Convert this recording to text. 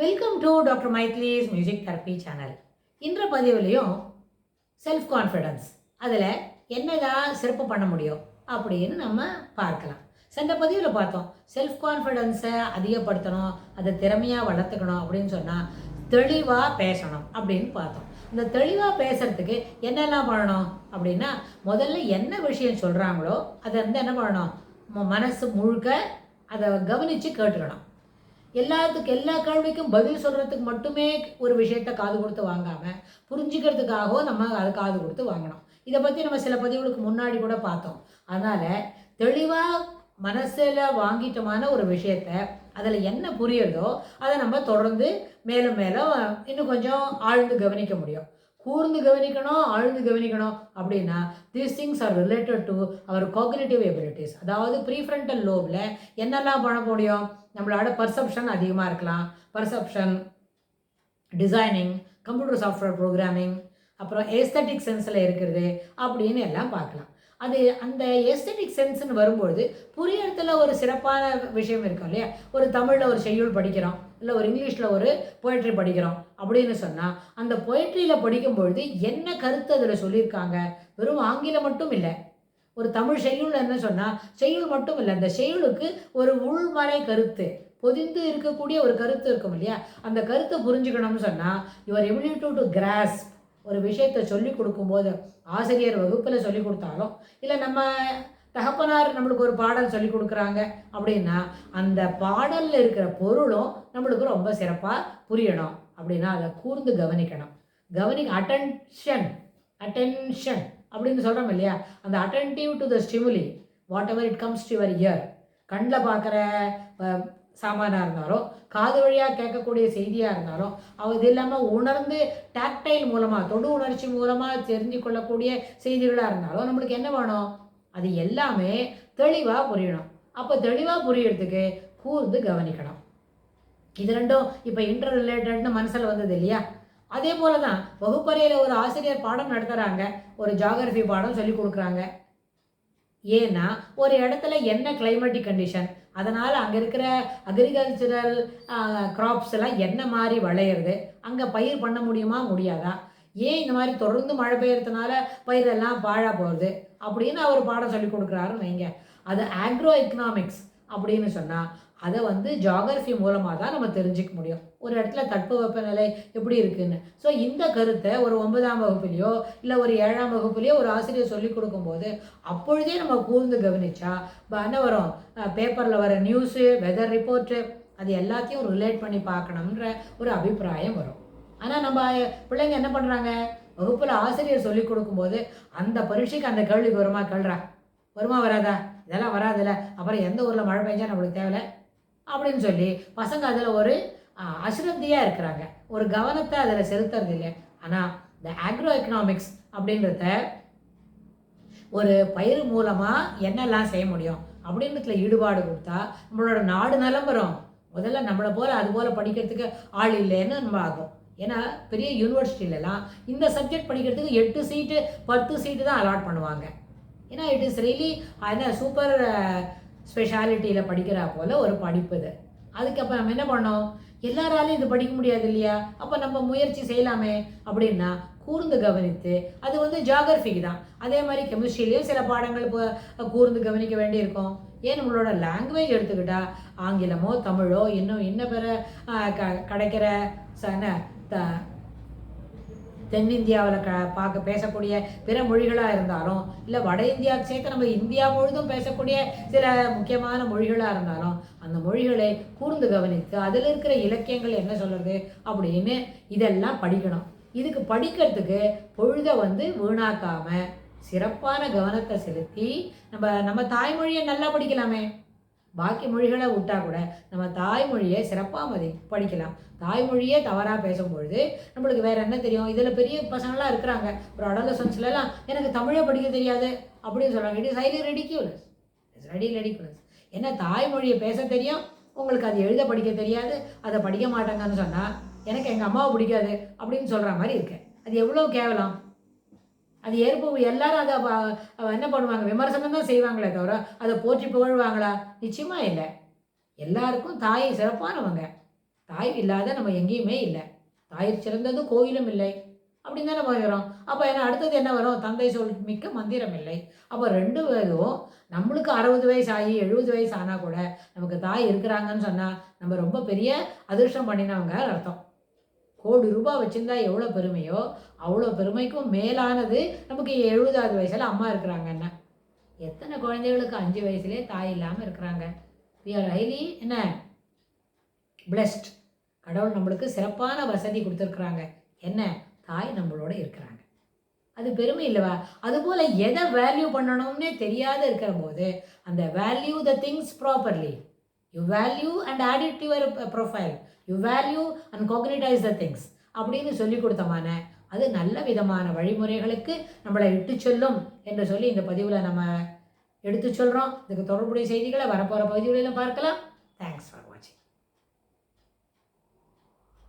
Welcome to doctor Mythili's music therapy channel. இன்ற பதிவுலையும் self confidence அதில் என்னதான் சிறப்பு பண்ண முடியும் அப்படின்னு நம்ம பார்க்கலாம். சென்ற பதிவில் பார்த்தோம், செல்ஃப் கான்ஃபிடென்ஸை அதிகப்படுத்தணும், அதை திறமையாக வளர்த்துக்கணும் அப்படின்னு சொன்னால் தெளிவாக பேசணும் அப்படின்னு பார்த்தோம். இந்த தெளிவாக பேசுகிறதுக்கு என்னெல்லாம் பண்ணணும் அப்படின்னா, முதல்ல என்ன விஷயம் சொல்கிறாங்களோ அதை வந்து என்ன பண்ணணும், மனசு முழுக்க அதை கவனித்து கேட்டுக்கணும். எல்லா கேள்விக்கும் பதில் சொல்கிறதுக்கு மட்டுமே ஒரு விஷயத்தை காது கொடுத்து வாங்காமல் புரிஞ்சுக்கிறதுக்காகவும் நம்ம அதை காது கொடுத்து வாங்கணும். இதை பற்றி நம்ம சில பதிவுகளுக்கு முன்னாடி கூட பார்த்தோம். அதனால் தெளிவாக மனசில் வாங்கிட்டோமான ஒரு விஷயத்தை அதில் என்ன புரியுறதோ அதை நம்ம தொடர்ந்து மேலும் மேலும் இன்னும் கொஞ்சம் ஆழ்ந்து கவனிக்க முடியும். கூர்ந்து கவனிக்கணும், ஆழ்ந்து கவனிக்கணும் அப்படின்னா these things are related to our cognitive abilities. அதாவது ப்ரீஃப்ரண்டல் லோபில் என்னெல்லாம் பண்ண முடியும், நம்மளோட பர்செப்ஷன் அதிகமாக இருக்கலாம். Perception, designing, computer software programming, அப்புறம் எஸ்தட்டிக் சென்ஸில் இருக்கிறது அப்படின்னு எல்லாம் பார்க்கலாம். அது அந்த எஸ்தட்டிக் சென்ஸ்ன்னு வரும்பொழுது புரியறதுல ஒரு சிறப்பான விஷயம் இருக்கும் இல்லையா. ஒரு தமிழில் ஒரு செய்யுள் படிக்கிறோம், இல்லை ஒரு இங்கிலீஷில் ஒரு பொயட்ரி படிக்கிறோம் அப்படின்னு சொன்னால் அந்த பொயட்ரியில் படிக்கும்பொழுது என்ன கருத்து அதில் சொல்லியிருக்காங்க, வெறும் ஆங்கிலம் மட்டும் இல்லை. ஒரு தமிழ் செய்யுள் என்ன சொன்னால் செய்யுள் மட்டும் இல்லை, அந்த செய்யுளுக்கு ஒரு உள்மறை கருத்து பொதிந்து இருக்கக்கூடிய ஒரு கருத்து இருக்கும் இல்லையா. அந்த கருத்தை புரிஞ்சுக்கணும்னு சொன்னால் யுவர் எபிலிட்டி டு கிராஸ்ப் ஒரு விஷயத்தை சொல்லி கொடுக்கும்போது, ஆசிரியர் வகுப்பில் சொல்லி கொடுத்தாலும் இல்லை நம்ம தகப்பனார் நம்மளுக்கு ஒரு பாடல் சொல்லி கொடுக்குறாங்க அப்படின்னா அந்த பாடலில் இருக்கிற பொருளும் நம்மளுக்கு ரொம்ப சிறப்பாக புரியணும். அப்படின்னா அதை கூர்ந்து கவனிக்கணும். அட்டென்ஷன் அப்படின்னு சொல்கிறோம் இல்லையா. அந்த attentive to the stimuli what ever it comes to your year. கண்ணில் பார்க்குற சாமானாக இருந்தாலும், காது வழியாக கேட்கக்கூடிய செய்தியாக இருந்தாலும், அது இல்லாமல் உணர்ந்து டாக்டைல் மூலமாக தொடு உணர்ச்சி மூலமாக தெரிஞ்சு கொள்ளக்கூடிய செய்திகளாக இருந்தாலும் நம்மளுக்கு என்ன வேணும், அது எல்லாமே தெளிவாக புரியணும். அப்போ தெளிவாக புரியறதுக்கு கூர்ந்து கவனிக்கணும். இது ரெண்டும் இப்போ இன்டர் ரிலேட்டட்னு மனசில் வந்தது இல்லையா. அதே போல தான் வகுப்பறையில் ஒரு ஆசிரியர் பாடம் நடத்துகிறாங்க, ஒரு ஜியாகிரஃபி பாடம் சொல்லி கொடுக்குறாங்க. ஏன்னா ஒரு இடத்துல என்ன கிளைமேட்டிக் கண்டிஷன், அதனால் அங்கே இருக்கிற அக்ரிகல்ச்சரல் க்ராப்ஸ் எல்லாம் என்ன மாதிரி விளையிறது, அங்கே பயிர் பண்ண முடியுமா முடியாதா, ஏன் இந்த மாதிரி தொடர்ந்து மழை பெய்யறதுனால பயிரெல்லாம் பாழாக போகிறது அப்படின்னு அவர் பாடம் சொல்லி கொடுக்குறாருன்னு வைங்க. அது ஆக்ரோ எக்கனாமிக்ஸ் அப்படின்னு சொன்னால் அதை வந்து ஜியாகிரஃபி மூலமாக தான் நம்ம தெரிஞ்சிக்க முடியும், ஒரு இடத்துல தட்பவெப்பநிலை எப்படி இருக்குதுன்னு. ஸோ இந்த கருத்தை ஒரு 9ஆம் வகுப்புலையோ இல்லை ஒரு 7ஆம் வகுப்புலையோ ஒரு ஆசிரியர் சொல்லி கொடுக்கும்போது அப்பொழுதே நம்ம கூர்ந்து கவனித்தா என்ன வரும், பேப்பரில் வர நியூஸு, வெதர் ரிப்போர்ட்டு, அது எல்லாத்தையும் ரிலேட் பண்ணி பார்க்கணுன்ற ஒரு அபிப்பிராயம் வரும். ஆனால் நம்ம பிள்ளைங்க என்ன பண்ணுறாங்க, வகுப்பில் ஆசிரியர் சொல்லி கொடுக்கும்போது அந்த பரீட்சைக்கு அந்த கேள்விக்கு வருமா வராதா, இதெல்லாம் வராதில்ல, அப்புறம் எந்த ஊரில் மழை பெஞ்சா நம்மளுக்கு தேவை அப்படின்னு சொல்லி பசங்க அதில் ஒரு அசிரத்தையாக இருக்கிறாங்க, ஒரு கவனத்தை அதில் செலுத்துறது இல்லை. ஆனால் இந்த ஆக்ரோ எக்கனாமிக்ஸ் அப்படின்றத ஒரு பயிர் மூலமாக என்னெல்லாம் செய்ய முடியும் அப்படின்றதுல ஈடுபாடு கொடுத்தா நம்மளோட நாடு நலம் வரும். முதல்ல நம்மளை போல் அது போல் படிக்கிறதுக்கு ஆள் இல்லைன்னு நம்ம ஆகும். ஏன்னா பெரிய யூனிவர்சிட்டிலலாம் இந்த சப்ஜெக்ட் படிக்கிறதுக்கு 8 சீட்டு 10 சீட்டு தான் அலாட் பண்ணுவாங்க. ஏன்னா இட் இஸ் ரியலி சூப்பர் ஸ்பெஷாலிட்டியில் படிக்கிறா போல் ஒரு படிப்பு இது. அதுக்கப்புறம் நம்ம என்ன பண்ணோம், எல்லாராலையும் இது படிக்க முடியாது இல்லையா, அப்போ நம்ம முயற்சி செய்யலாமே அப்படின்னா கூர்ந்து கவனித்து, அது வந்து ஜியாகிரஃபிக்கு தான். அதே மாதிரி கெமிஸ்ட்ரியிலையும் சில பாடங்கள் இப்போ கூர்ந்து கவனிக்க வேண்டியிருக்கும். ஏன் நம்மளோட லாங்குவேஜ் எடுத்துக்கிட்டால் ஆங்கிலமோ தமிழோ இன்னும் பிற கிடைக்கிற தென்னிந்தியாவில் பார்க்க பேசக்கூடிய பிற மொழிகளாக இருந்தாலும், இல்லை வட இந்தியாவுக்கு சேர்த்து நம்ம இந்தியா முழுதும் பேசக்கூடிய சில முக்கியமான மொழிகளாக இருந்தாலும் அந்த மொழிகளை கூர்ந்து கவனித்து அதில் இருக்கிற இலக்கியங்கள் என்ன சொல்கிறது அப்படின்னு இதெல்லாம் படிக்கணும். இதுக்கு படிக்கிறதுக்கு பொழுதை வந்து வீணாக்காமல் சிறப்பான கவனத்தை செலுத்தி நம்ம தாய்மொழியை நல்லா படிக்கலாமே. பாக்கி மொழிகளை விட்டால் கூட நம்ம தாய்மொழியை சிறப்பாக படிக்கலாம். தாய்மொழியே தவறாக பேசும்பொழுது நம்மளுக்கு வேறு என்ன தெரியும். இதில் பெரிய பசங்களாம் இருக்கிறாங்க, ஒரு அடலசன்ஸ்லாம் எனக்கு தமிழை படிக்க தெரியாது அப்படின்னு சொல்கிறாங்க. It is highly ridiculous. ஏன்னா தாய்மொழியை பேச தெரியும், உங்களுக்கு அது எழுத படிக்க தெரியாது, அதை படிக்க மாட்டாங்கன்னு சொன்னால் எனக்கு எங்கள் அம்மாவை பிடிக்காது அப்படின்னு சொல்கிற மாதிரி இருக்கு. அது எவ்வளோ கேவலம். அது எல்லாரும் அதை என்ன பண்ணுவாங்க, விமர்சனம் தான் செய்வாங்களே தவிர அதை போற்றி புகழ்வாங்களா, நிச்சயமாக இல்லை. எல்லாருக்கும் தாய் சிறப்பானவங்க, தாய் இல்லாத நம்ம எங்கேயுமே இல்லை. தாய் சிறந்தது கோயிலும் இல்லை அப்படின்னு தானே போகிறோம். அப்போ என்ன அடுத்தது என்ன வரும்? தந்தை சொல் மிக்க மந்திரம் இல்லை. அப்போ 2 பேரும் நம்மளுக்கு 60 வயசு ஆகி 70 வயசு ஆனால் கூட நமக்கு தாய் இருக்கிறாங்கன்னு சொன்னால் நம்ம ரொம்ப பெரிய அதிர்ஷ்டம் பண்ணினவங்க அர்த்தம். கோடி ரூபாய் வச்சுருந்தா எவ்வளோ பெருமையோ அவ்வளோ பெருமைக்கும் மேலானது நமக்கு 70வது வயசில் அம்மா இருக்கிறாங்கன்னா. எத்தனை குழந்தைகளுக்கு 5 வயசுலேயே தாய் இல்லாமல் இருக்கிறாங்க. வி ஆர் ஹைலி என்ன பிளெஸ்ட். கடவுள் நம்மளுக்கு சிறப்பான வசதி கொடுத்துருக்குறாங்க. என்ன? தாய் நம்மளோட இருக்கிறாங்க. அது பெருமை இல்லைவா? அதுபோல் எதை வேல்யூ பண்ணணும்னே தெரியாத இருக்கிற போது அந்த value the things properly. You value and add it to your profile. You value and cognise the things அப்படின்னு சொல்லி கொடுத்தமான அது நல்ல விதமான வழிமுறைகளுக்கு நம்மளை இட்டு சொல்லும் என்று சொல்லி இந்த பதிவில் நம்ம எடுத்து சொல்கிறோம். இதுக்கு தொடர்புடைய செய்திகளை வரப்போகிற பகுதிகளிலும் பார்க்கலாம். தேங்க்ஸ்.